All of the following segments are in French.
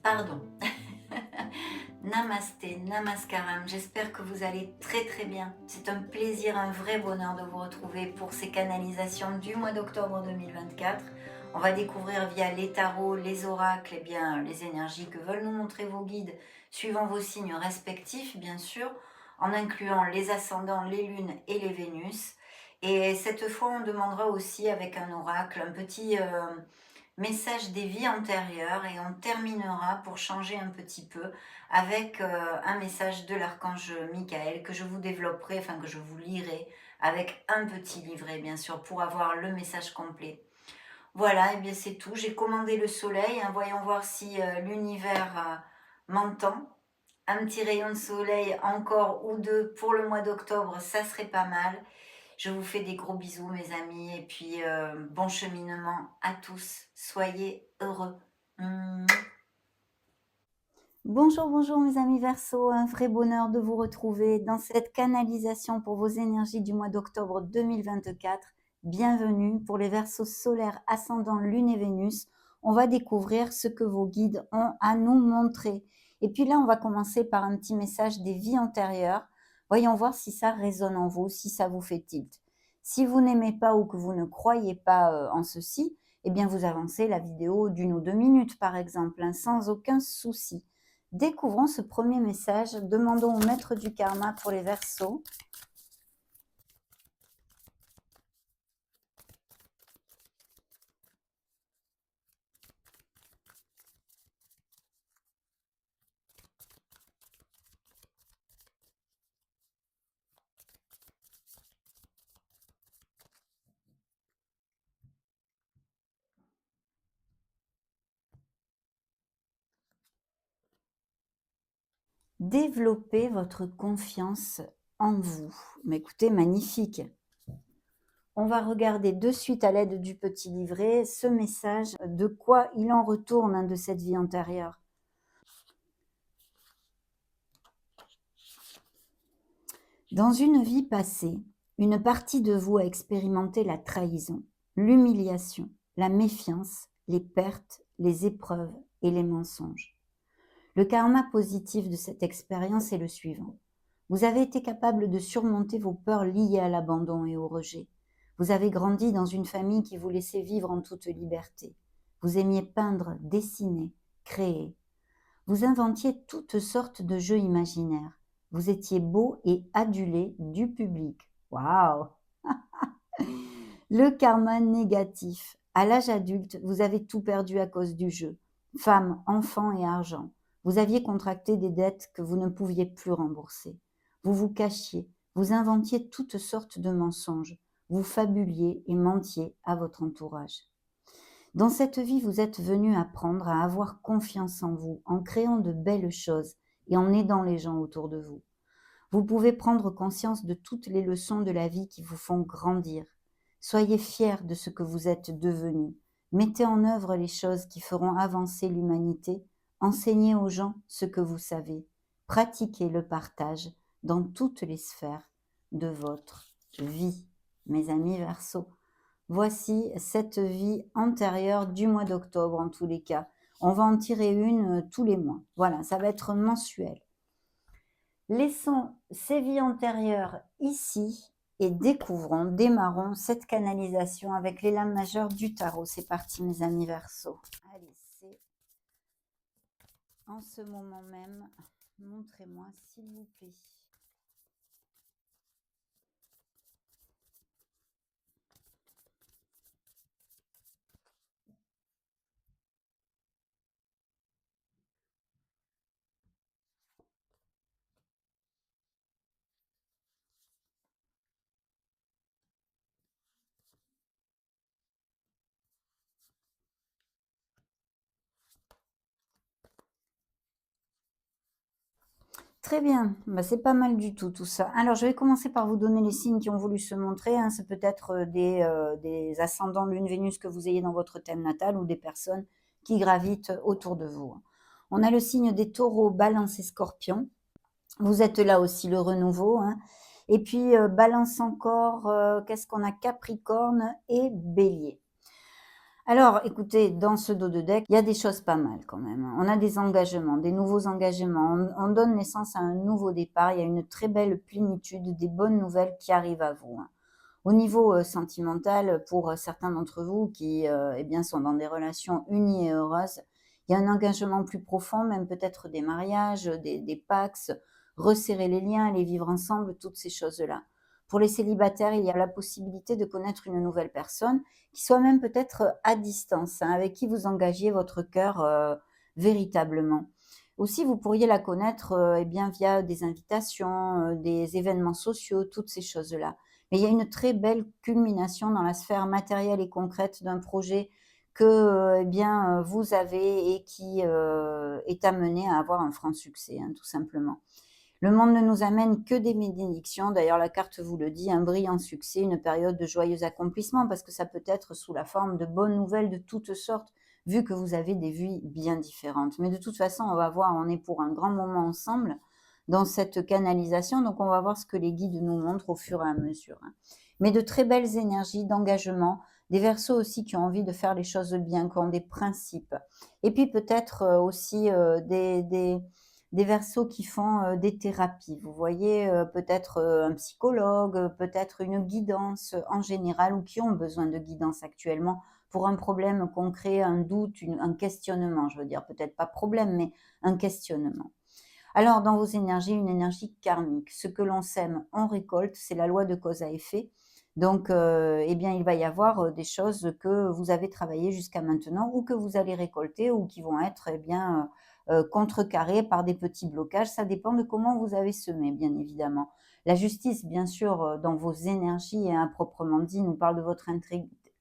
Pardon. Namasté, namaskaram. J'espère que vous allez très très bien. C'est un plaisir, un vrai bonheur de vous retrouver pour ces canalisations du mois d'octobre 2024. On va découvrir via les tarots, les oracles, et bien les énergies que veulent nous montrer vos guides, suivant vos signes respectifs, bien sûr, en incluant les ascendants, les lunes et les Vénus. Et cette fois, on demandera aussi avec un oracle un petit message des vies antérieures et on terminera pour changer un petit peu avec un message de l'archange Michael que je vous développerai, enfin que je vous lirai avec un petit livret bien sûr pour avoir le message complet. Voilà, et bien c'est tout. J'ai commandé le soleil, hein, voyons voir si l'univers m'entend. Un petit rayon de soleil encore ou deux pour le mois d'octobre, ça serait pas mal. Je vous fais des gros bisous mes amis et puis bon cheminement à tous. Soyez heureux. Mouah. Bonjour, bonjour mes amis Verseau, un vrai bonheur de vous retrouver dans cette canalisation pour vos énergies du mois d'octobre 2024. Bienvenue pour les Verseaux solaires ascendant Lune et Vénus. On va découvrir ce que vos guides ont à nous montrer. Et puis là, on va commencer par un petit message des vies antérieures. Voyons voir si ça résonne en vous, si ça vous fait tilt. Si vous n'aimez pas ou que vous ne croyez pas en ceci, eh bien vous avancez la vidéo d'une ou deux minutes par exemple, hein, sans aucun souci. Découvrons ce premier message. Demandons au maître du karma pour les Verseaux. Développez votre confiance en vous. Mais écoutez, magnifique. On va regarder de suite à l'aide du petit livret ce message, de quoi il en retourne de cette vie antérieure. Dans une vie passée, une partie de vous a expérimenté la trahison, l'humiliation, la méfiance, les pertes, les épreuves et les mensonges. Le karma positif de cette expérience est le suivant. Vous avez été capable de surmonter vos peurs liées à l'abandon et au rejet. Vous avez grandi dans une famille qui vous laissait vivre en toute liberté. Vous aimiez peindre, dessiner, créer. Vous inventiez toutes sortes de jeux imaginaires. Vous étiez beau et adulé du public. Waouh! Le karma négatif. À l'âge adulte, vous avez tout perdu à cause du jeu. Femme, enfants et argent. Vous aviez contracté des dettes que vous ne pouviez plus rembourser. Vous vous cachiez, vous inventiez toutes sortes de mensonges. Vous fabuliez et mentiez à votre entourage. Dans cette vie, vous êtes venu apprendre à avoir confiance en vous, en créant de belles choses et en aidant les gens autour de vous. Vous pouvez prendre conscience de toutes les leçons de la vie qui vous font grandir. Soyez fiers de ce que vous êtes devenu. Mettez en œuvre les choses qui feront avancer l'humanité. Enseignez aux gens ce que vous savez. Pratiquez le partage dans toutes les sphères de votre vie. Mes amis Verseaux, voici cette vie antérieure du mois d'octobre en tous les cas. On va en tirer une tous les mois. Voilà, ça va être mensuel. Laissons ces vies antérieures ici et démarrons cette canalisation avec les lames majeures du tarot. C'est parti mes amis Verseaux. Allez, c'est en ce moment même. Montrez-moi s'il vous plaît. Très bien, bah, c'est pas mal du tout ça. Alors je vais commencer par vous donner les signes qui ont voulu se montrer, hein. C'est peut-être des ascendants Lune Vénus que vous ayez dans votre thème natal ou des personnes qui gravitent autour de vous. On a le signe des taureaux, balance et scorpion. Vous êtes là aussi le renouveau, hein. Et puis balance encore, qu'est-ce qu'on a? Capricorne et bélier. Alors, écoutez, dans ce dos de deck, il y a des choses pas mal quand même, hein. On a des engagements, des nouveaux engagements. On donne naissance à un nouveau départ. Il y a une très belle plénitude, des bonnes nouvelles qui arrivent à vous, hein. Au niveau, sentimental, pour, certains d'entre vous qui, eh bien, sont dans des relations unies et heureuses, il y a un engagement plus profond, même peut-être des mariages, des PACS, resserrer les liens, les vivre ensemble, toutes ces choses-là. Pour les célibataires, il y a la possibilité de connaître une nouvelle personne qui soit même peut-être, à distance, hein, avec qui vous engagiez votre cœur, véritablement. Aussi, vous pourriez la connaître, eh bien, via des invitations, des événements sociaux, toutes ces choses-là. Mais il y a une très belle culmination dans la sphère matérielle et concrète d'un projet que, eh bien, vous avez et qui, est amené à avoir un franc succès, hein, tout simplement. Le monde ne nous amène que des bénédictions. D'ailleurs, la carte vous le dit, un brillant succès, une période de joyeux accomplissement, parce que ça peut être sous la forme de bonnes nouvelles de toutes sortes, vu que vous avez des vies bien différentes. Mais de toute façon, on va voir, on est pour un grand moment ensemble dans cette canalisation, donc on va voir ce que les guides nous montrent au fur et à mesure, hein. Mais de très belles énergies d'engagement, des Verseaux aussi qui ont envie de faire les choses bien, qui ont des principes. Et puis peut-être aussi des Verseaux qui font, des thérapies. Vous voyez, peut-être, un psychologue, peut-être une guidance, en général ou qui ont besoin de guidance actuellement pour un problème concret, un doute, un questionnement, je veux dire. Peut-être pas problème, mais un questionnement. Alors dans vos énergies, une énergie karmique. Ce que l'on sème, on récolte, c'est la loi de cause à effet. Donc, eh bien, il va y avoir, des choses que vous avez travaillées jusqu'à maintenant ou que vous allez récolter ou qui vont être, eh bien, contrecarrées par des petits blocages. Ça dépend de comment vous avez semé, bien évidemment. La justice, bien sûr, dans vos énergies, hein, proprement dit, nous parle de votre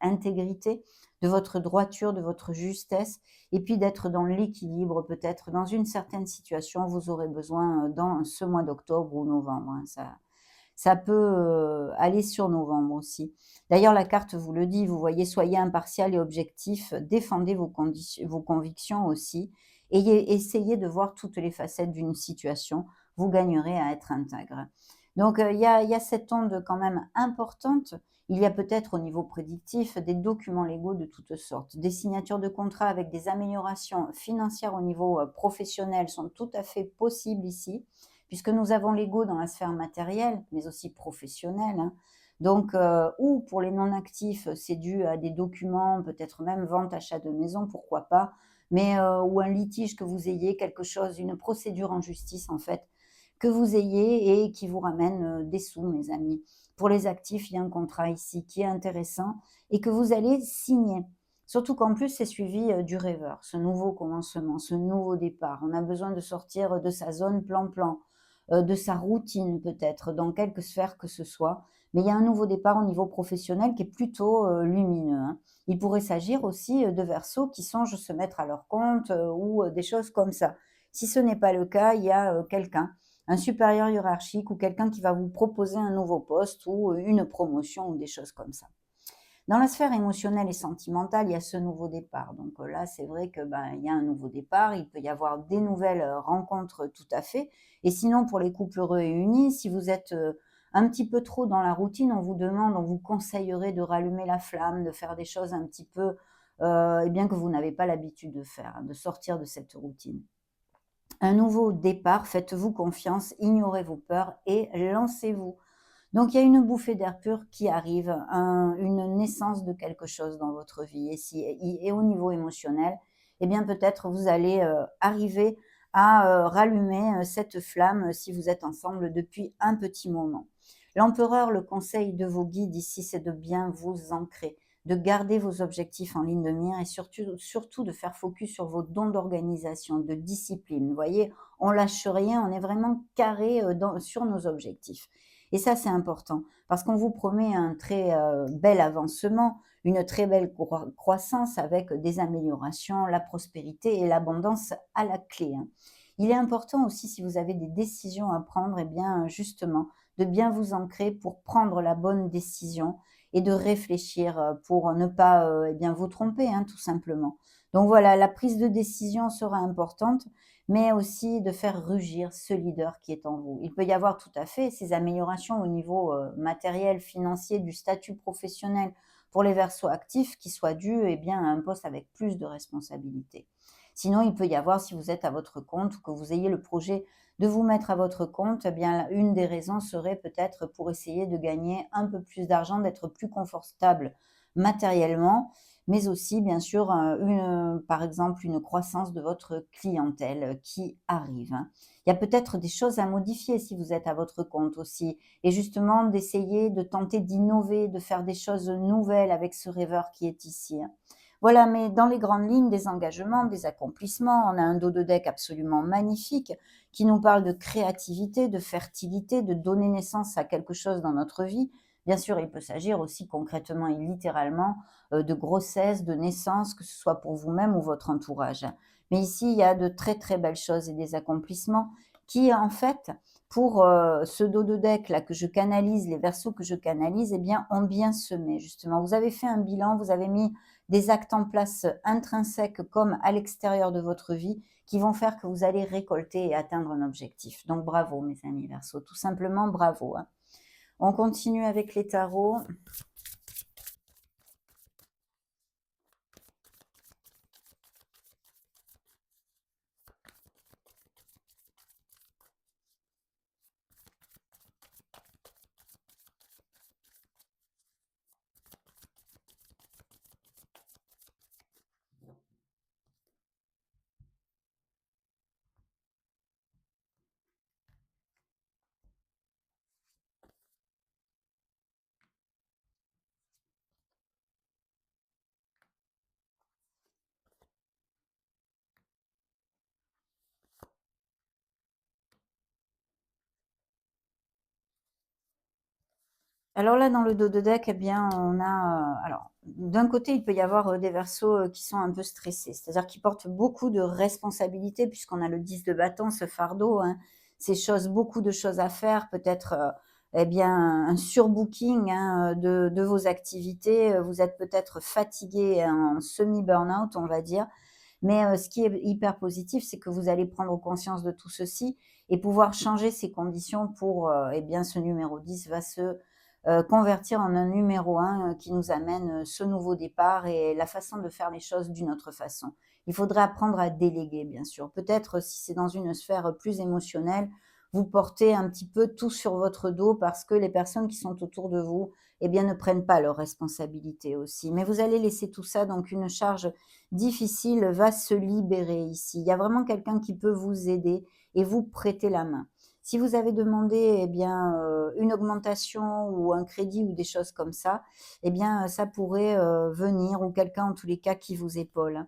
intégrité, de votre droiture, de votre justesse et puis d'être dans l'équilibre peut-être. Dans une certaine situation, vous aurez besoin, dans ce mois d'octobre ou novembre, hein, ça peut, aller sur novembre aussi. D'ailleurs, la carte vous le dit, vous voyez, soyez impartial et objectif, défendez vos convictions aussi, essayez de voir toutes les facettes d'une situation, vous gagnerez à être intègre. Donc, il y a cette onde quand même importante. Il y a peut-être au niveau prédictif des documents légaux de toutes sortes. Des signatures de contrats avec des améliorations financières au niveau, professionnel sont tout à fait possibles ici puisque nous avons l'ego dans la sphère matérielle, mais aussi professionnelle, hein. Donc, ou pour les non-actifs, c'est dû à des documents, peut-être même vente, achat de maison, pourquoi pas, mais ou un litige que vous ayez, quelque chose, une procédure en justice en fait, que vous ayez et qui vous ramène des sous, mes amis. Pour les actifs, il y a un contrat ici qui est intéressant et que vous allez signer. Surtout qu'en plus, c'est suivi du rêveur, ce nouveau commencement, ce nouveau départ. On a besoin de sortir de sa zone plan-plan, de sa routine peut-être, dans quelque sphère que ce soit. Mais il y a un nouveau départ au niveau professionnel qui est plutôt lumineux, hein. Il pourrait s'agir aussi de Verseaux qui songent se mettre à leur compte ou des choses comme ça. Si ce n'est pas le cas, il y a quelqu'un, un supérieur hiérarchique ou quelqu'un qui va vous proposer un nouveau poste ou une promotion ou des choses comme ça. Dans la sphère émotionnelle et sentimentale, il y a ce nouveau départ. Donc là, c'est vrai que ben, il y a un nouveau départ, il peut y avoir des nouvelles rencontres tout à fait. Et sinon, pour les couples heureux et unis, si vous êtes un petit peu trop dans la routine, on vous demande, on vous conseillerait de rallumer la flamme, de faire des choses un petit peu, eh bien que vous n'avez pas l'habitude de faire, hein, de sortir de cette routine. Un nouveau départ, faites-vous confiance, ignorez vos peurs et lancez-vous. Donc il y a une bouffée d'air pur qui arrive, une naissance de quelque chose dans votre vie et au niveau émotionnel, eh bien peut-être vous allez, arriver à, rallumer, cette flamme, si vous êtes ensemble depuis un petit moment. L'empereur, le conseil de vos guides ici, c'est de bien vous ancrer, de garder vos objectifs en ligne de mire et surtout de faire focus sur vos dons d'organisation, de discipline. Vous voyez? On lâche rien, on est vraiment carré, sur nos objectifs. Et ça, c'est important parce qu'on vous promet un très, bel avancement, une très belle croissance avec des améliorations, la prospérité et l'abondance à la clé, hein. Il est important aussi, si vous avez des décisions à prendre, eh bien, justement, de bien vous ancrer pour prendre la bonne décision et de réfléchir, pour ne pas, eh bien, vous tromper, hein, tout simplement. Donc voilà, la prise de décision sera importante mais aussi de faire rugir ce leader qui est en vous. Il peut y avoir tout à fait ces améliorations au niveau matériel, financier, du statut professionnel. pour les Verseaux actifs qui soit dû eh bien, à un poste avec plus de responsabilité. Sinon, il peut y avoir, si vous êtes à votre compte ou que vous ayez le projet de vous mettre à votre compte, eh bien, une des raisons serait peut-être pour essayer de gagner un peu plus d'argent, d'être plus confortable matériellement, mais aussi, bien sûr, par exemple, une croissance de votre clientèle qui arrive, hein. Il y a peut-être des choses à modifier si vous êtes à votre compte aussi, et justement d'essayer de tenter d'innover, de faire des choses nouvelles avec ce rêveur qui est ici, hein. Voilà, mais dans les grandes lignes, des engagements, des accomplissements, on a un dos de deck absolument magnifique qui nous parle de créativité, de fertilité, de donner naissance à quelque chose dans notre vie. Bien sûr, il peut s'agir aussi concrètement et littéralement de grossesse, de naissance, que ce soit pour vous-même ou votre entourage. Mais ici, il y a de très très belles choses et des accomplissements qui, en fait, pour ce dos de deck là que je canalise, les versos que je canalise, eh bien, ont bien semé justement. Vous avez fait un bilan, vous avez mis des actes en place intrinsèques comme à l'extérieur de votre vie qui vont faire que vous allez récolter et atteindre un objectif. Donc bravo mes amis Verseaux, tout simplement bravo, hein. On continue avec les tarots. Alors là, dans le dos de deck, eh bien, on a, alors, d'un côté, il peut y avoir des Verseaux qui sont un peu stressés, c'est-à-dire qu'ils portent beaucoup de responsabilités, puisqu'on a le 10 de bâton, ce fardeau, hein, ces choses, beaucoup de choses à faire, peut-être eh bien, un surbooking hein, de vos activités. Vous êtes peut-être fatigué, en semi-burn-out, on va dire. Mais ce qui est hyper positif, c'est que vous allez prendre conscience de tout ceci et pouvoir changer ces conditions pour, eh bien, ce numéro 10 va se convertir en un numéro 1 qui nous amène ce nouveau départ et la façon de faire les choses d'une autre façon. Il faudrait apprendre à déléguer, bien sûr. Peut-être si c'est dans une sphère plus émotionnelle, vous portez un petit peu tout sur votre dos parce que les personnes qui sont autour de vous, eh bien, ne prennent pas leurs responsabilités aussi. Mais vous allez laisser tout ça, donc une charge difficile va se libérer ici. Il y a vraiment quelqu'un qui peut vous aider et vous prêter la main. Si vous avez demandé, eh bien, une augmentation ou un crédit ou des choses comme ça, eh bien, ça pourrait, venir ou quelqu'un en tous les cas qui vous épaule.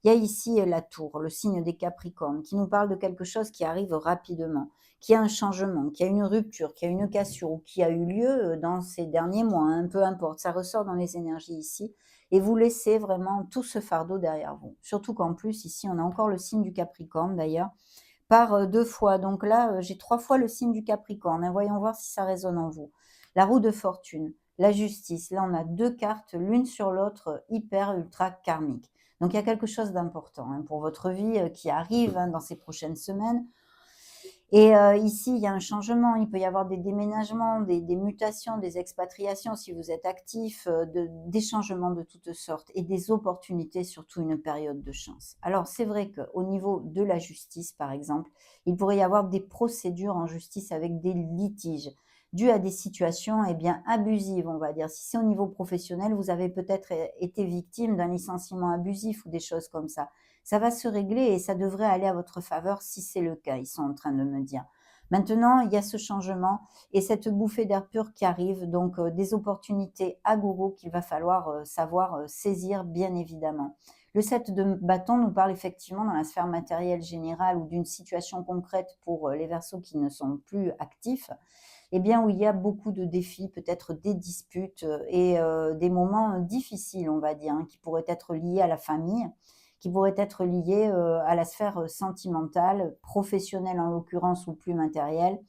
Il y a ici la tour, le signe des Capricornes, qui nous parle de quelque chose qui arrive rapidement, qui a un changement, qui a une rupture, qui a une cassure ou qui a eu lieu dans ces derniers mois, hein, peu importe, ça ressort dans les énergies ici. Et vous laissez vraiment tout ce fardeau derrière vous. Surtout qu'en plus, ici, on a encore le signe du Capricorne d'ailleurs, par 2 fois. Donc là, j'ai 3 fois le signe du Capricorne, hein. Voyons voir si ça résonne en vous. La roue de fortune, la justice. Là, on a 2 cartes, l'une sur l'autre, hyper ultra karmiques. Donc il y a quelque chose d'important, hein, pour votre vie, qui arrive, hein, dans ces prochaines semaines. Et ici, il y a un changement, il peut y avoir des déménagements, des mutations, des expatriations si vous êtes actif, des changements de toutes sortes et des opportunités, surtout une période de chance. Alors c'est vrai qu'au niveau de la justice, par exemple, il pourrait y avoir des procédures en justice avec des litiges dus à des situations, eh bien, abusives, on va dire. Si c'est au niveau professionnel, vous avez peut-être été victime d'un licenciement abusif ou des choses comme ça va se régler et ça devrait aller à votre faveur si c'est le cas, ils sont en train de me dire. Maintenant, il y a ce changement et cette bouffée d'air pur qui arrive, donc des opportunités à gogo qu'il va falloir savoir saisir, bien évidemment. Le 7 de bâton nous parle effectivement dans la sphère matérielle générale ou d'une situation concrète pour les Verseaux qui ne sont plus actifs, eh bien où il y a beaucoup de défis, peut-être des disputes et des moments difficiles, on va dire, hein, qui pourraient être liés à la famille, qui pourraient être liés à la sphère sentimentale, professionnelle en l'occurrence ou plus matérielle.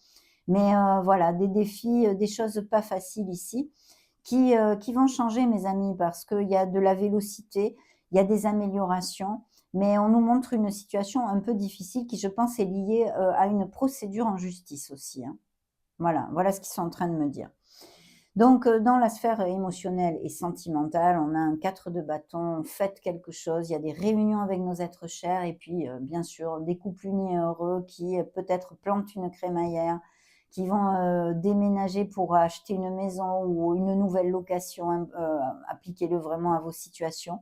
Mais voilà, des défis, des choses pas faciles ici qui vont changer mes amis parce qu'il y a de la vélocité, il y a des améliorations, mais on nous montre une situation un peu difficile qui je pense est liée, à une procédure en justice aussi, hein. Voilà, voilà ce qu'ils sont en train de me dire. Donc, dans la sphère émotionnelle et sentimentale, on a un 4 de bâton, faites quelque chose, il y a des réunions avec nos êtres chers et puis, bien sûr, des couples unis et heureux qui, peut-être plantent une crémaillère, qui vont, déménager pour acheter une maison ou une nouvelle location, appliquez-le vraiment à vos situations,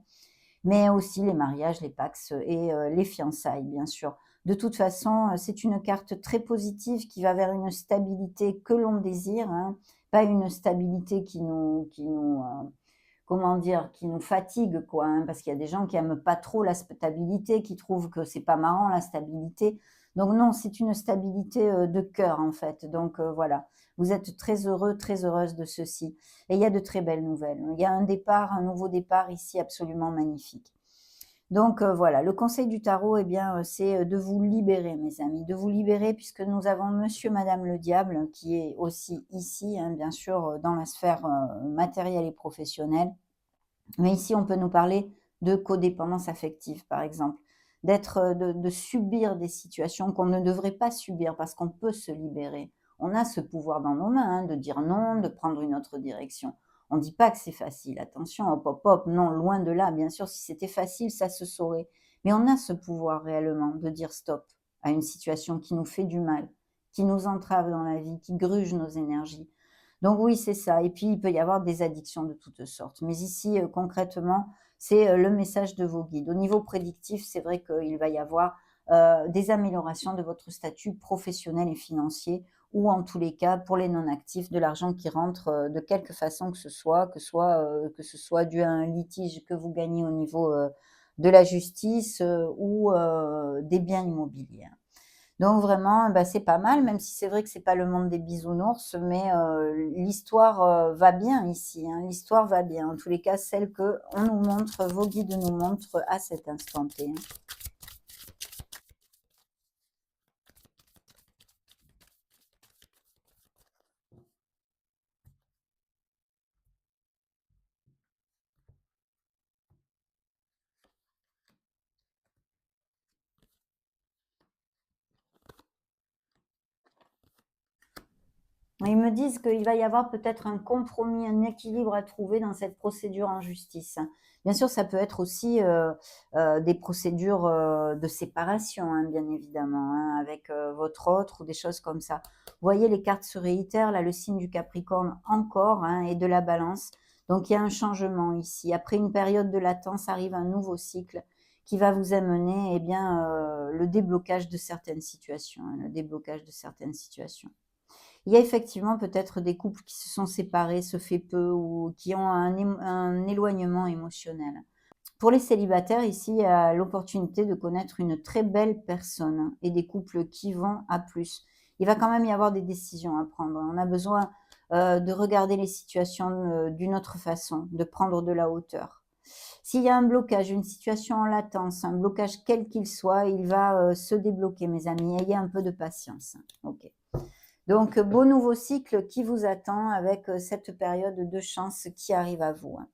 mais aussi les mariages, les Pacs et les fiançailles, bien sûr. De toute façon, c'est une carte très positive qui va vers une stabilité que l'on désire, hein, pas une stabilité qui nous, comment dire? Qui nous fatigue quoi, hein, parce qu'il y a des gens qui aiment pas trop la stabilité, qui trouvent que c'est pas marrant la stabilité. Donc non, c'est une stabilité, de cœur en fait, donc voilà. Vous êtes très heureux, très heureuse de ceci et il y a de très belles nouvelles. Il y a un départ, un nouveau départ ici absolument magnifique. Donc voilà, le conseil du tarot, eh bien, c'est, de vous libérer mes amis, de vous libérer puisque nous avons monsieur, madame le diable qui est aussi ici, hein, bien sûr, dans la sphère, matérielle et professionnelle. Mais ici, on peut nous parler de codépendance affective, par exemple, d'être, de subir des situations qu'on ne devrait pas subir parce qu'on peut se libérer. On a ce pouvoir dans nos mains, hein, de dire non, de prendre une autre direction. On ne dit pas que c'est facile, attention, hop, hop, hop, non, loin de là. Bien sûr, si c'était facile, ça se saurait. Mais on a ce pouvoir réellement de dire stop à une situation qui nous fait du mal, qui nous entrave dans la vie, qui gruge nos énergies. Donc oui, c'est ça et puis il peut y avoir des addictions de toutes sortes. Mais ici, concrètement, c'est, le message de vos guides. Au niveau prédictif, c'est vrai qu'il va y avoir, des améliorations de votre statut professionnel et financier ou en tous les cas, pour les non-actifs, de l'argent qui rentre, de quelque façon que ce soit dû à un litige que vous gagnez au niveau, de la justice, ou, des biens immobiliers. Donc vraiment, bah, c'est pas mal, même si c'est vrai que c'est pas le monde des bisounours, mais l'histoire, va bien ici, hein. L'histoire va bien. En tous les cas, celle que on nous montre, vos guides nous montrent à cet instant T, hein. Ils me disent qu'il va y avoir peut-être un compromis, un équilibre à trouver dans cette procédure en justice. Bien sûr, ça peut être aussi, des procédures, de séparation, hein, bien évidemment, hein, avec, votre autre ou des choses comme ça. Vous voyez, les cartes se réitèrent, là, le signe du Capricorne encore, hein, et de la Balance. Donc il y a un changement ici. Après une période de latence, arrive un nouveau cycle qui va vous amener, eh bien, le déblocage de certaines situations, hein, le déblocage de certaines situations. Il y a effectivement peut-être des couples qui se sont séparés, ce fait peu ou qui ont un éloignement émotionnel. Pour les célibataires, ici, il y a l'opportunité de connaître une très belle personne et des couples qui vont à plus. Il va quand même y avoir des décisions à prendre. On a besoin, de regarder les situations, d'une autre façon, de prendre de la hauteur. S'il y a un blocage, une situation en latence, un blocage quel qu'il soit, il va, se débloquer mes amis. Ayez un peu de patience. OK. Donc, beau nouveau cycle qui vous attend avec, cette période de chance qui arrive à vous, hein.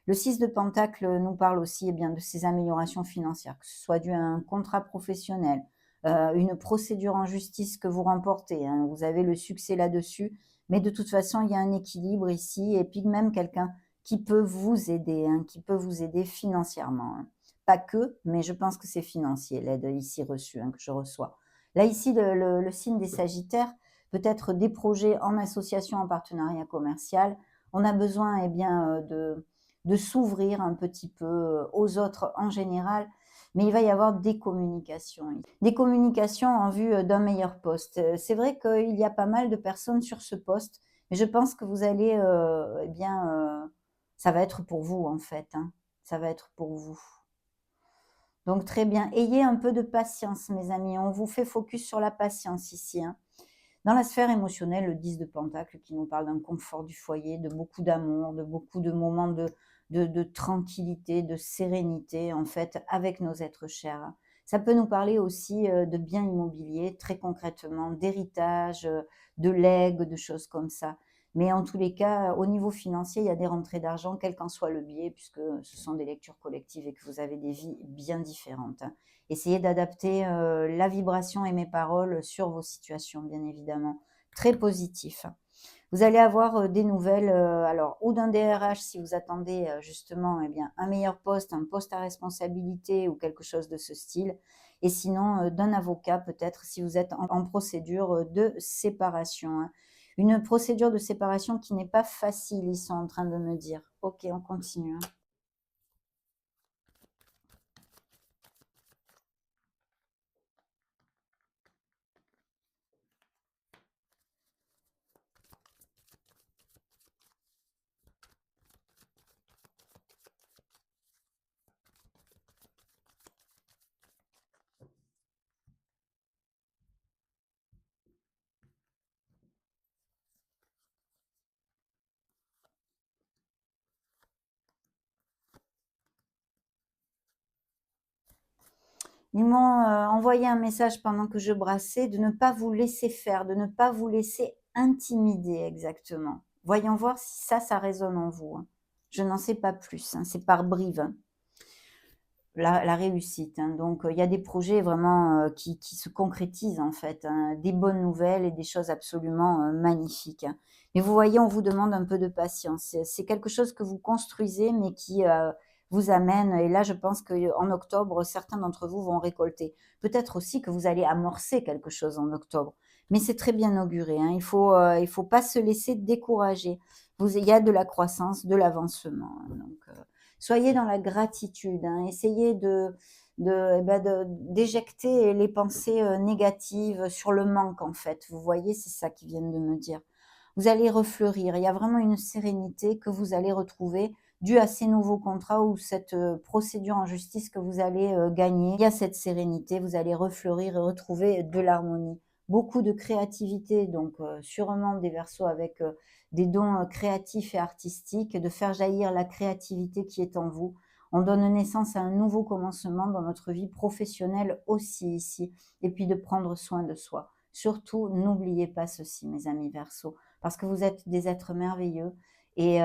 Le 6 de Pentacle nous parle aussi, eh bien, de ces améliorations financières, que ce soit dû à un contrat professionnel, une procédure en justice que vous remportez, hein, vous avez le succès là-dessus, mais de toute façon, il y a un équilibre ici et puis même quelqu'un qui peut vous aider, hein, qui peut vous aider financièrement, hein. Pas que, mais je pense que c'est financier l'aide ici reçue, hein, que je reçois. Là, ici, le signe des Sagittaires, peut-être des projets en association, en partenariat commercial. On a besoin, eh bien, de s'ouvrir un petit peu, aux autres en général, mais il va y avoir des communications en vue, d'un meilleur poste. C'est vrai qu'il y a pas mal de personnes sur ce poste, mais je pense que vous allez, eh bien, ça va être pour vous, en fait, hein. Ça va être pour vous. Donc très bien. Ayez un peu de patience, mes amis. On vous fait focus sur la patience ici, hein. Dans la sphère émotionnelle, le 10 de Pentacle qui nous parle d'un confort du foyer, de beaucoup d'amour, de beaucoup de moments de tranquillité, de sérénité, en fait, avec nos êtres chers. Ça peut nous parler aussi de biens immobiliers, très concrètement, d'héritage, de legs, de choses comme ça. Mais en tous les cas, au niveau financier, il y a des rentrées d'argent, quel qu'en soit le biais, puisque ce sont des lectures collectives et que vous avez des vies bien différentes. Essayez d'adapter, la vibration et mes paroles sur vos situations, bien évidemment. Très positif. Vous allez avoir, des nouvelles, alors ou d'un DRH si vous attendez, justement, eh bien, un meilleur poste, un poste à responsabilité ou quelque chose de ce style et sinon, d'un avocat peut-être si vous êtes en procédure, de séparation, hein. Une procédure de séparation qui n'est pas facile, ils sont en train de me dire. OK, on continue, hein. Ils m'ont, envoyé un message pendant que je brassais de ne pas vous laisser faire, de ne pas vous laisser intimider exactement. Voyons voir si ça résonne en vous, hein. Je n'en sais pas plus, hein, c'est par bribes, hein, la réussite, hein. Donc, il y a des projets vraiment, qui se concrétisent en fait, hein, des bonnes nouvelles et des choses absolument, magnifiques, hein. Mais vous voyez, on vous demande un peu de patience. C'est quelque chose que vous construisez mais qui, vous amène et là je pense qu'en octobre, certains d'entre vous vont récolter. Peut-être aussi que vous allez amorcer quelque chose en octobre, mais c'est très bien auguré, hein. Il faut pas se laisser décourager. Il y a de la croissance, de l'avancement, hein, donc, soyez dans la gratitude, hein. Essayez d'éjecter les pensées, négatives sur le manque, en fait. Vous voyez? C'est ça qu'ils viennent de me dire. Vous allez refleurir. Il y a vraiment une sérénité que vous allez retrouver due à ces nouveaux contrats ou cette, procédure en justice que vous allez, gagner. Il y a cette sérénité, vous allez refleurir et retrouver de l'harmonie. Beaucoup de créativité, donc sûrement des Verseaux avec, des dons, créatifs et artistiques, de faire jaillir la créativité qui est en vous. On donne naissance à un nouveau commencement dans notre vie professionnelle aussi ici et puis de prendre soin de soi. Surtout, n'oubliez pas ceci, mes amis Verseaux, parce que vous êtes des êtres merveilleux et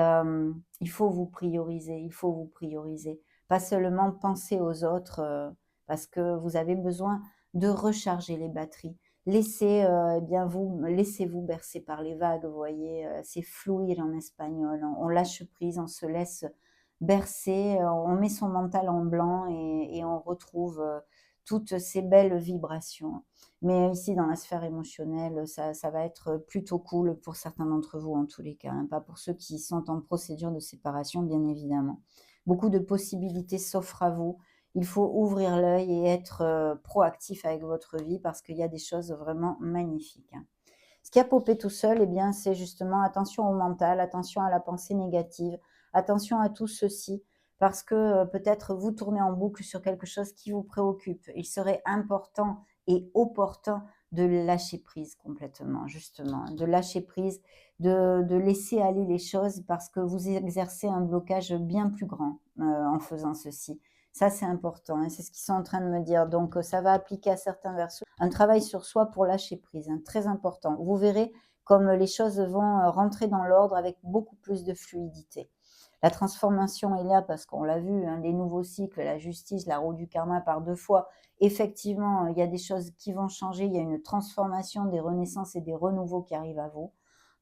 il faut vous prioriser, il faut vous prioriser. Pas seulement penser aux autres, parce que vous avez besoin de recharger les batteries. Laissez-vous bercer par les vagues, vous voyez, c'est fluir en espagnol. On lâche prise, on se laisse bercer, on met son mental en blanc et on retrouve, toutes ces belles vibrations. Mais ici, dans la sphère émotionnelle, ça va être plutôt cool pour certains d'entre vous, en tous les cas, hein, pas pour ceux qui sont en procédure de séparation, bien évidemment. Beaucoup de possibilités s'offrent à vous. Il faut ouvrir l'œil et être, proactif avec votre vie parce qu'il y a des choses vraiment magnifiques, hein. Ce qui a popé tout seul, eh bien, c'est justement attention au mental, attention à la pensée négative, attention à tout ceci, parce que peut-être vous tournez en boucle sur quelque chose qui vous préoccupe. Il serait important et opportun de lâcher prise complètement, justement, de lâcher prise, de laisser aller les choses parce que vous exercez un blocage bien plus grand en faisant ceci. Ça, c'est important, hein, c'est ce qu'ils sont en train de me dire. Donc, ça va appliquer à certains versos un travail sur soi pour lâcher prise, hein, très important. Vous verrez comme les choses vont rentrer dans l'ordre avec beaucoup plus de fluidité. La transformation est là parce qu'on l'a vu, hein, les nouveaux cycles, la justice, la roue du karma par 2 fois. Effectivement, il y a des choses qui vont changer, il y a une transformation, des renaissances et des renouveaux qui arrivent à vous.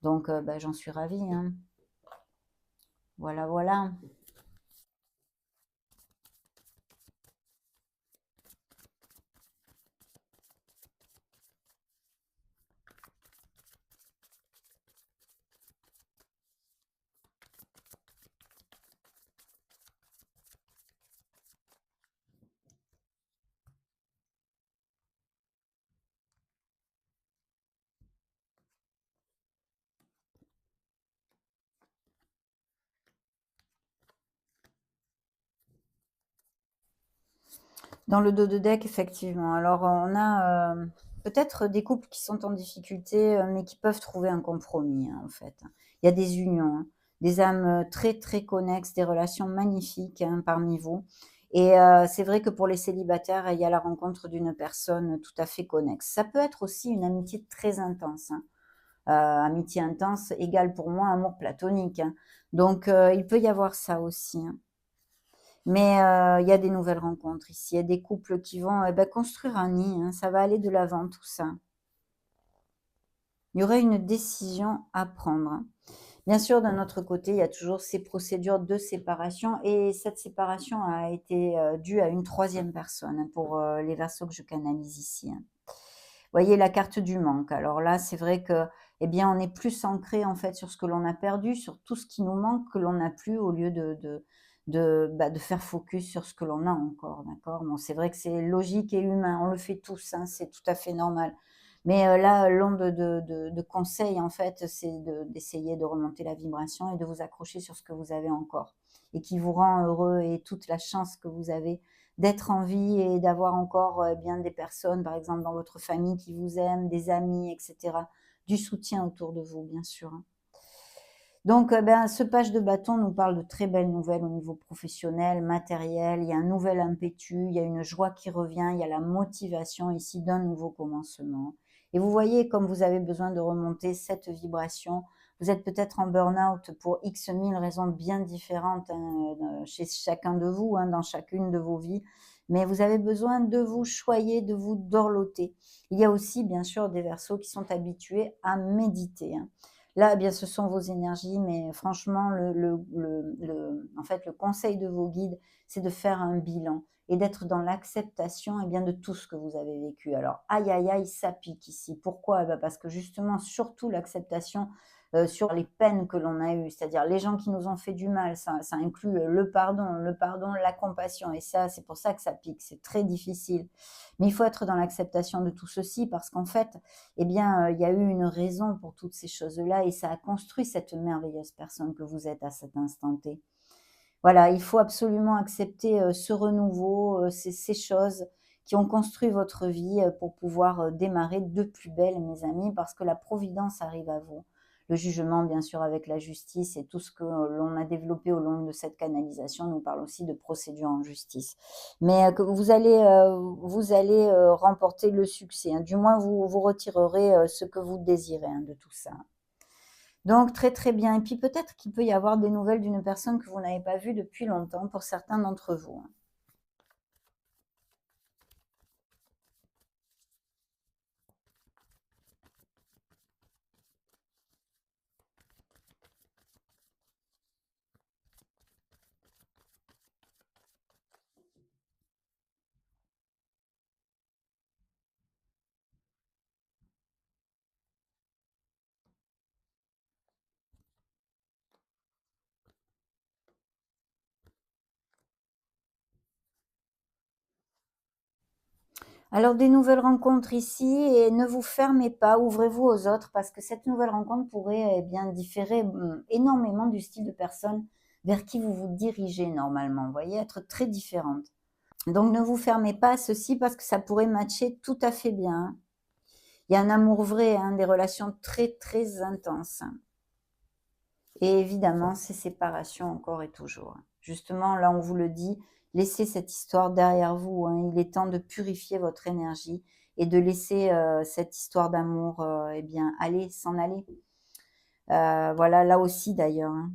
Donc, j'en suis ravie, hein. Voilà, voilà. Dans le dos de deck, effectivement. Alors, on a, peut-être des couples qui sont en difficulté, mais qui peuvent trouver un compromis, hein, en fait, hein. Il y a des unions, hein, des âmes, très, très connexes, des relations magnifiques, hein, parmi vous et c'est vrai que pour les célibataires, il y a la rencontre d'une personne tout à fait connexe. Ça peut être aussi une amitié très intense, hein. Amitié intense égale pour moi amour platonique, hein. Donc il peut y avoir ça aussi, hein. Mais il y a des nouvelles rencontres ici. Il y a des couples qui vont, construire un nid, hein. Ça va aller de l'avant tout ça. Il y aurait une décision à prendre, hein. Bien sûr, d'un autre côté, il y a toujours ces procédures de séparation et cette séparation a été, due à une troisième personne, hein, pour, les versos que je canalise ici, hein. Voyez la carte du manque. Alors là, c'est vrai que, eh bien, on est plus ancré, en fait, sur ce que l'on a perdu, sur tout ce qui nous manque, que l'on n'a plus, au lieu de faire focus sur ce que l'on a encore, d'accord? Bon, c'est vrai que c'est logique et humain, on le fait tous, hein, c'est tout à fait normal. Mais, là, l'onde de conseil, en fait, c'est d'essayer de remonter la vibration et de vous accrocher sur ce que vous avez encore et qui vous rend heureux, et toute la chance que vous avez d'être en vie et d'avoir encore, bien des personnes, par exemple dans votre famille, qui vous aiment, des amis, et cetera. Du soutien autour de vous, bien sûr, hein. Donc, ben, ce page de bâton nous parle de très belles nouvelles au niveau professionnel, matériel. Il y a un nouvel impétu, il y a une joie qui revient, il y a la motivation ici d'un nouveau commencement. Et vous voyez comme vous avez besoin de remonter cette vibration. Vous êtes peut-être en burn-out pour X mille raisons bien différentes, hein, chez chacun de vous, hein, dans chacune de vos vies. Mais vous avez besoin de vous choyer, de vous dorloter. Il y a aussi, bien sûr, des Verseaux qui sont habitués à méditer, hein. Là, eh bien, ce sont vos énergies, mais franchement, en fait, le conseil de vos guides, c'est de faire un bilan et d'être dans l'acceptation, eh bien, de tout ce que vous avez vécu. Alors, aïe, aïe, aïe, ça pique ici. Pourquoi? Eh bah, parce que justement, surtout l'acceptation, sur les peines que l'on a eues, c'est-à-dire les gens qui nous ont fait du mal, ça inclut, le pardon, la compassion, et ça, c'est pour ça que ça pique, c'est très difficile. Mais il faut être dans l'acceptation de tout ceci parce qu'en fait, eh bien, il y a eu une raison pour toutes ces choses-là et ça a construit cette merveilleuse personne que vous êtes à cet instant T. Voilà, il faut absolument accepter, ce renouveau, ces choses qui ont construit votre vie, pour pouvoir, démarrer de plus belle, mes amis, parce que la providence arrive à vous. Le jugement, bien sûr, avec la justice et tout ce que, l'on a développé au long de cette canalisation nous parle aussi de procédure en justice. Mais, que vous allez, remporter le succès, hein. Du moins, vous retirerez, ce que vous désirez, hein, de tout ça. Donc très, très bien, et puis peut-être qu'il peut y avoir des nouvelles d'une personne que vous n'avez pas vue depuis longtemps pour certains d'entre vous, hein. Alors des nouvelles rencontres ici, et ne vous fermez pas, ouvrez-vous aux autres parce que cette nouvelle rencontre pourrait, eh bien, différer, énormément du style de personne vers qui vous vous dirigez normalement, vous voyez? Être très différente. Donc ne vous fermez pas à ceci parce que ça pourrait matcher tout à fait bien, hein. Il y a un amour vrai, hein, des relations très, très intenses, hein. Et évidemment, ces séparations encore et toujours. Justement, là, on vous le dit, laissez cette histoire derrière vous, hein. Il est temps de purifier votre énergie et de laisser, cette histoire d'amour, eh bien, aller, s'en aller. Voilà, là aussi d'ailleurs, hein.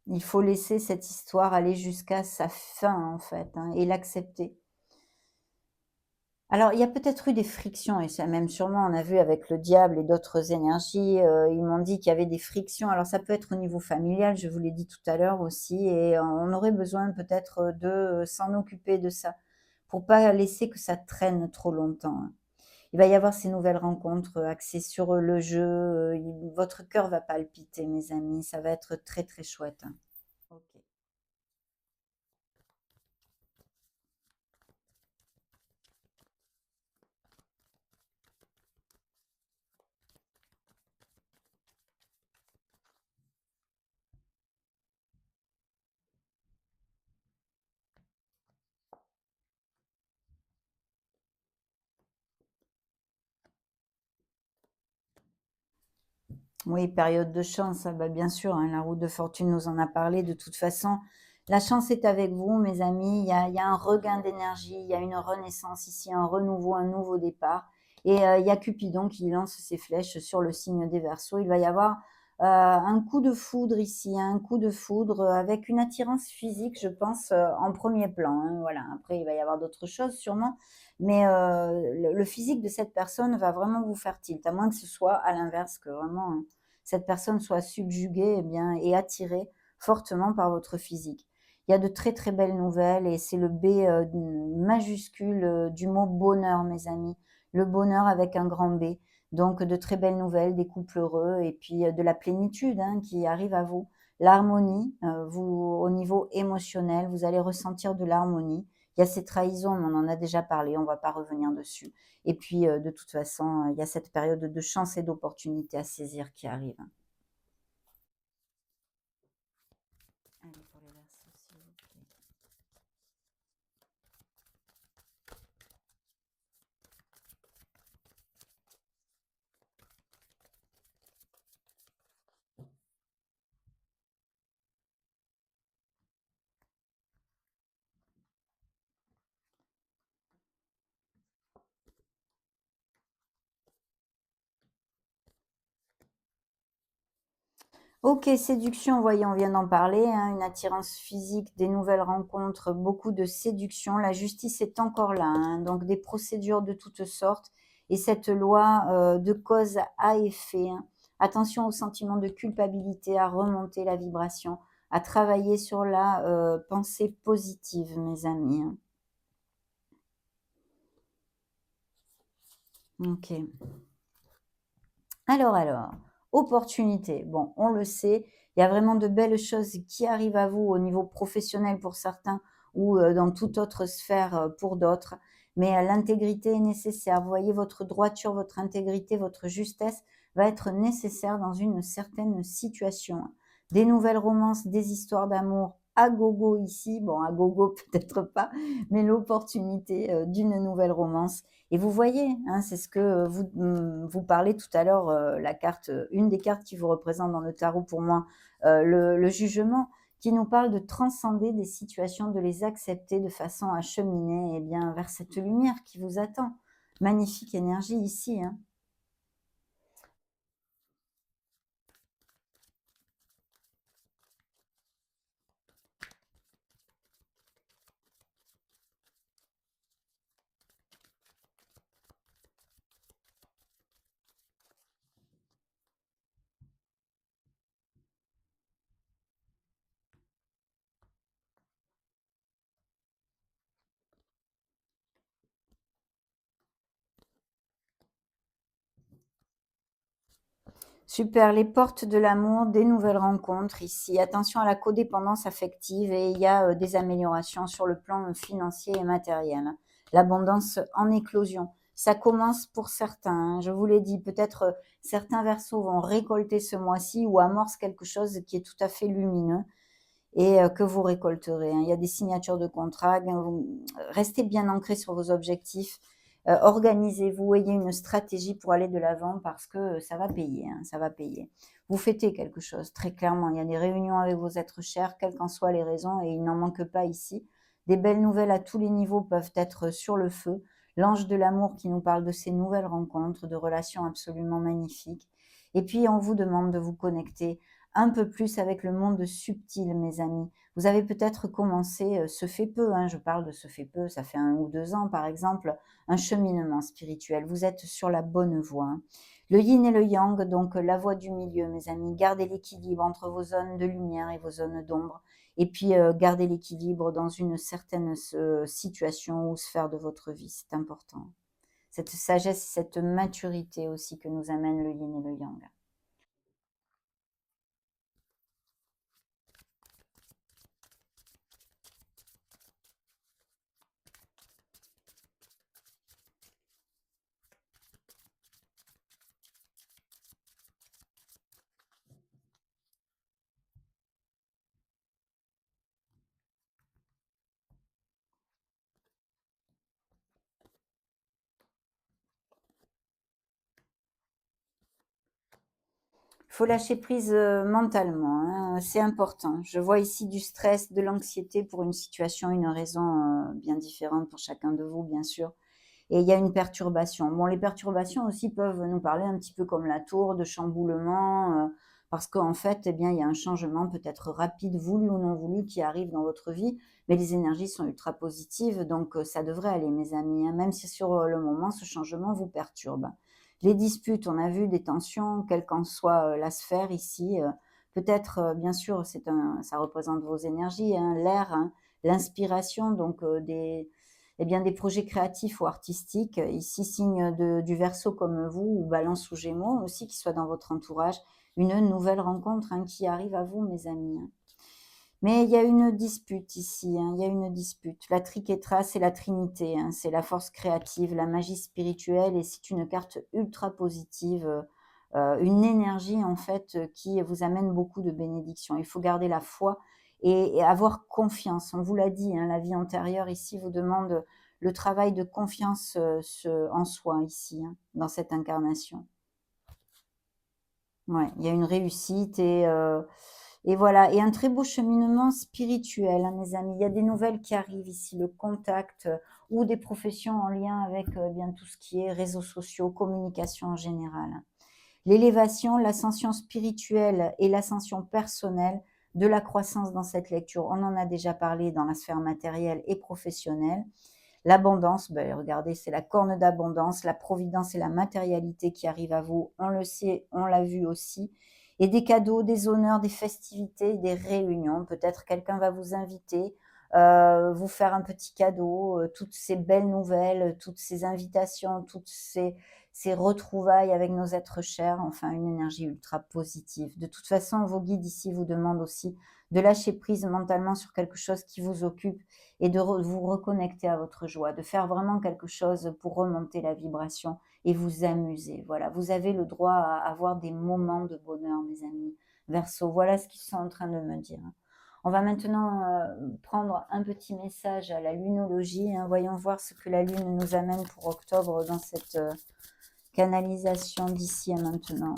Il faut laisser cette histoire aller jusqu'à sa fin, en fait, hein, et l'accepter. Alors, il y a peut-être eu des frictions, et ça même sûrement, on a vu avec le diable et d'autres énergies, ils m'ont dit qu'il y avait des frictions. Alors ça peut être au niveau familial, je vous l'ai dit tout à l'heure aussi, et on aurait besoin peut-être, de, s'en occuper de ça, pour pas laisser que ça traîne trop longtemps, hein. Il va y avoir ces nouvelles rencontres, axées sur, le jeu, il votre cœur va palpiter, mes amis, ça va être très, très chouette, hein. OK. Oui, période de chance, ah bah, bien sûr, hein, la roue de fortune nous en a parlé. De toute façon, la chance est avec vous, mes amis. Il y a un regain d'énergie, il y a une renaissance ici, un renouveau, un nouveau départ. Et il y a Cupidon qui lance ses flèches sur le signe des Verseaux. Il va y avoir un coup de foudre ici, un coup de foudre, avec une attirance physique, je pense, en premier plan, hein, voilà. Après, il va y avoir d'autres choses sûrement, mais le physique de cette personne va vraiment vous faire tilt, à moins que ce soit à l'inverse, que vraiment, cette personne soit subjuguée, eh bien, et attirée fortement par votre physique. Il y a de très, très belles nouvelles et c'est le B, majuscule, du mot bonheur, mes amis. Le bonheur avec un grand B. Donc de très belles nouvelles, des couples heureux et puis, de la plénitude, hein, qui arrive à vous. L'harmonie, vous au niveau émotionnel, vous allez ressentir de l'harmonie. Il y a ces trahisons, mais on en a déjà parlé, on ne va pas revenir dessus. Et puis, de toute façon, il y a cette période de chance et d'opportunité à saisir qui arrive. Allez pour les Verseaux, s'il vous plaît. OK, séduction, voyons, on vient d'en parler, hein, une attirance physique, des nouvelles rencontres, beaucoup de séduction. La justice est encore là, hein, donc des procédures de toutes sortes et cette loi, de cause à effet, hein. Attention au sentiment de culpabilité, à remonter la vibration, à travailler sur la, pensée positive, mes amis, hein. OK. Alors, opportunité. Bon, on le sait, il y a vraiment de belles choses qui arrivent à vous au niveau professionnel pour certains ou dans toute autre sphère pour d'autres. Mais l'intégrité est nécessaire. Vous voyez, votre droiture, votre intégrité, votre justesse va être nécessaire dans une certaine situation. Des nouvelles romances, des histoires d'amour à gogo ici. Bon, à gogo peut-être pas, mais l'opportunité d'une nouvelle romance et vous voyez, hein, c'est ce que vous parlez tout à l'heure, la carte, une des cartes qui vous représente dans le tarot pour moi, le jugement, qui nous parle de transcender des situations, de les accepter de façon à cheminer, eh bien, vers cette lumière qui vous attend. Magnifique énergie ici, hein. Super, les portes de l'amour, des nouvelles rencontres ici. Attention à la codépendance affective et il y a, des améliorations sur le plan, financier et matériel, hein. L'abondance en éclosion. Ça commence pour certains, hein, je vous l'ai dit, peut-être, certains versos vont récolter ce mois-ci ou amorcent quelque chose qui est tout à fait lumineux et que vous récolterez, hein. Il y a des signatures de contrats, bien restez bien ancrés sur vos objectifs, organisez-vous, ayez une stratégie pour aller de l'avant parce que ça va payer, hein, ça va payer. Vous fêtez quelque chose, très clairement. Il y a des réunions avec vos êtres chers, quelles qu'en soient les raisons et il n'en manque pas ici. Des belles nouvelles à tous les niveaux peuvent être sur le feu. L'ange de l'amour qui nous parle de ces nouvelles rencontres, de relations absolument magnifiques. Et puis on vous demande de vous connecter un peu plus avec le monde subtil, mes amis. Vous avez peut-être commencé, ce fait peu, hein, je parle de ce fait peu, ça fait 1 ou 2 ans par exemple, un cheminement spirituel. Vous êtes sur la bonne voie, hein. Le yin et le yang, donc la voie du milieu, mes amis. Gardez l'équilibre entre vos zones de lumière et vos zones d'ombre. Et puis, gardez l'équilibre dans une certaine situation ou sphère de votre vie, c'est important. Cette sagesse, cette maturité aussi que nous amène le yin et le yang. Il faut lâcher prise, mentalement, hein, c'est important. Je vois ici du stress, de l'anxiété pour une situation, une raison, bien différente pour chacun de vous, bien sûr et il y a une perturbation. Bon, les perturbations aussi peuvent nous parler un petit peu comme la tour, de chamboulement, parce qu'en fait, eh bien, il y a un changement peut-être rapide, voulu ou non voulu, qui arrive dans votre vie, mais les énergies sont ultra positives, donc ça devrait aller, mes amis, hein, même si sur le moment, ce changement vous perturbe. Les disputes, on a vu des tensions, quelle qu'en soit la sphère ici, peut-être, bien sûr, ça représente vos énergies, hein, l'air, hein, l'inspiration, donc des projets créatifs ou artistiques, ici signe du Verseau comme vous ou Balance ou Gémeaux aussi qui soit dans votre entourage, une nouvelle rencontre, hein, qui arrive à vous mes amis, hein. Mais il y a une dispute ici, hein, il y a une dispute. La triquetra, c'est la trinité, hein, c'est la force créative, la magie spirituelle et c'est une carte ultra positive, une énergie en fait, qui vous amène beaucoup de bénédictions. Il faut garder la foi et avoir confiance. On vous l'a dit, hein, la vie antérieure ici vous demande le travail de confiance, en soi ici, hein, dans cette incarnation. Ouais, il y a une réussite et voilà et un très beau cheminement spirituel, hein, mes amis. Il y a des nouvelles qui arrivent ici, le contact, ou des professions en lien avec, bien tout ce qui est réseaux sociaux, communication en général, hein. L'élévation, l'ascension spirituelle et l'ascension personnelle, de la croissance dans cette lecture. On en a déjà parlé dans la sphère matérielle et professionnelle. L'abondance, ben, regardez, c'est la corne d'abondance, la providence et la matérialité qui arrivent à vous. On le sait, on l'a vu aussi. Et des cadeaux, des honneurs, des festivités, des réunions. Peut-être quelqu'un va vous inviter, vous faire un petit cadeau, toutes ces belles nouvelles, toutes ces invitations, ces retrouvailles avec nos êtres chers, enfin une énergie ultra positive. De toute façon, vos guides ici vous demandent aussi de lâcher prise mentalement sur quelque chose qui vous occupe et de vous reconnecter à votre joie, de faire vraiment quelque chose pour remonter la vibration et vous amuser. Voilà, vous avez le droit à avoir des moments de bonheur, mes amis. Verseau, voilà ce qu'ils sont en train de me dire. On va maintenant prendre un petit message à la lunologie, hein. Voyons voir ce que la lune nous amène pour octobre dans cette canalisation d'ici à maintenant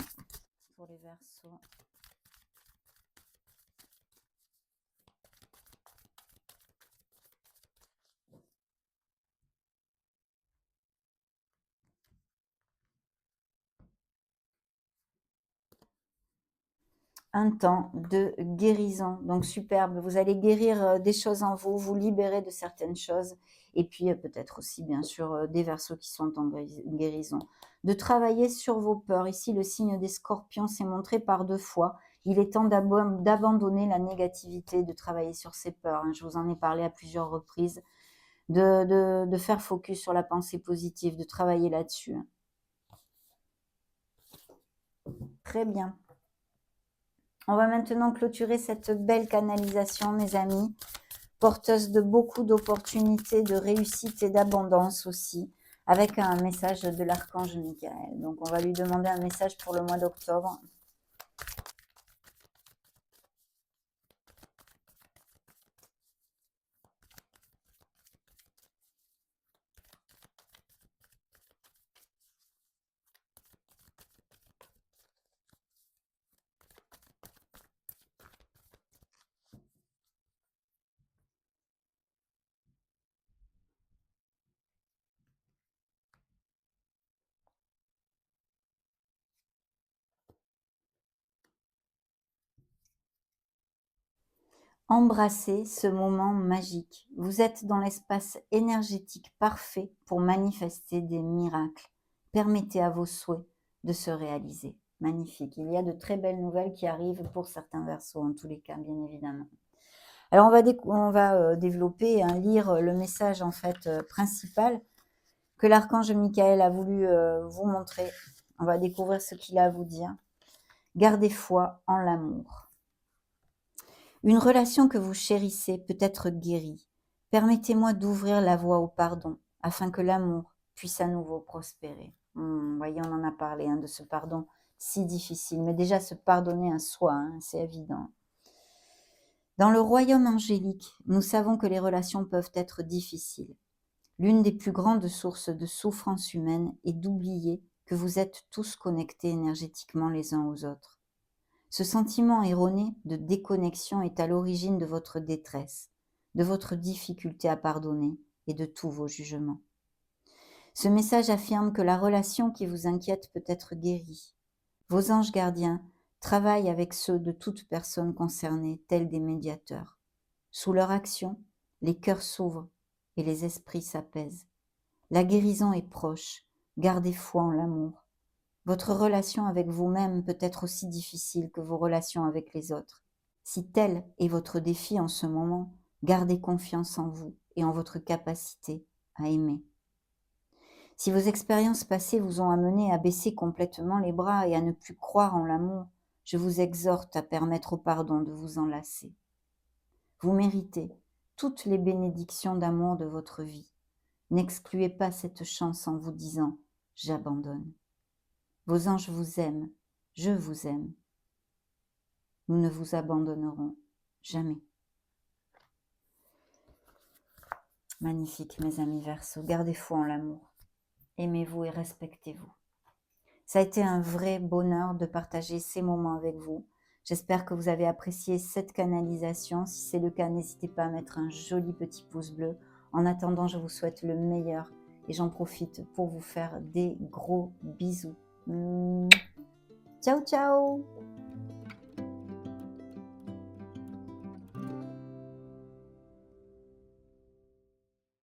pour les Verseaux. Un temps de guérison, donc superbe. Vous allez guérir des choses en vous, vous libérer de certaines choses, et puis peut-être aussi, bien sûr, des Verseaux qui sont en guérison. De travailler sur vos peurs. Ici, le signe des Scorpions s'est montré par 2 fois. Il est temps d'abandonner la négativité, de travailler sur ses peurs, hein. Je vous en ai parlé à plusieurs reprises. De faire focus sur la pensée positive, de travailler là-dessus, hein. Très bien. On va maintenant clôturer cette belle canalisation, mes amis, porteuse de beaucoup d'opportunités, de réussite et d'abondance aussi, avec un message de l'archange Michael. Donc, on va lui demander un message pour le mois d'octobre. Embrassez ce moment magique. Vous êtes dans l'espace énergétique parfait pour manifester des miracles. Permettez à vos souhaits de se réaliser. Magnifique. Il y a de très belles nouvelles qui arrivent pour certains Verseaux, en tous les cas, bien évidemment. Alors, on va développer, hein, lire le message en fait principal que l'archange Michael a voulu vous montrer. On va découvrir ce qu'il a à vous dire. Gardez foi en l'amour. Une relation que vous chérissez peut être guérie. Permettez-moi d'ouvrir la voie au pardon, afin que l'amour puisse à nouveau prospérer. Voyez, on en a parlé, hein, de ce pardon si difficile, mais déjà se pardonner à soi, hein, c'est évident. Dans le royaume angélique, nous savons que les relations peuvent être difficiles. L'une des plus grandes sources de souffrance humaine est d'oublier que vous êtes tous connectés énergétiquement les uns aux autres. Ce sentiment erroné de déconnexion est à l'origine de votre détresse, de votre difficulté à pardonner et de tous vos jugements. Ce message affirme que la relation qui vous inquiète peut être guérie. Vos anges gardiens Travaille avec ceux de toute personne concernée, tels des médiateurs. Sous leur action, les cœurs s'ouvrent et les esprits s'apaisent. La guérison est proche, gardez foi en l'amour. Votre relation avec vous-même peut être aussi difficile que vos relations avec les autres. Si tel est votre défi en ce moment, gardez confiance en vous et en votre capacité à aimer. Si vos expériences passées vous ont amené à baisser complètement les bras et à ne plus croire en l'amour, je vous exhorte à permettre au pardon de vous enlacer. Vous méritez toutes les bénédictions d'amour de votre vie. N'excluez pas cette chance en vous disant « j'abandonne ». Vos anges vous aiment, je vous aime. Nous ne vous abandonnerons jamais. Magnifique, mes amis Verseaux, gardez foi en l'amour. Aimez-vous et respectez-vous. Ça a été un vrai bonheur de partager ces moments avec vous. J'espère que vous avez apprécié cette canalisation. Si c'est le cas, n'hésitez pas à mettre un joli petit pouce bleu. En attendant, je vous souhaite le meilleur et j'en profite pour vous faire des gros bisous. Ciao, ciao!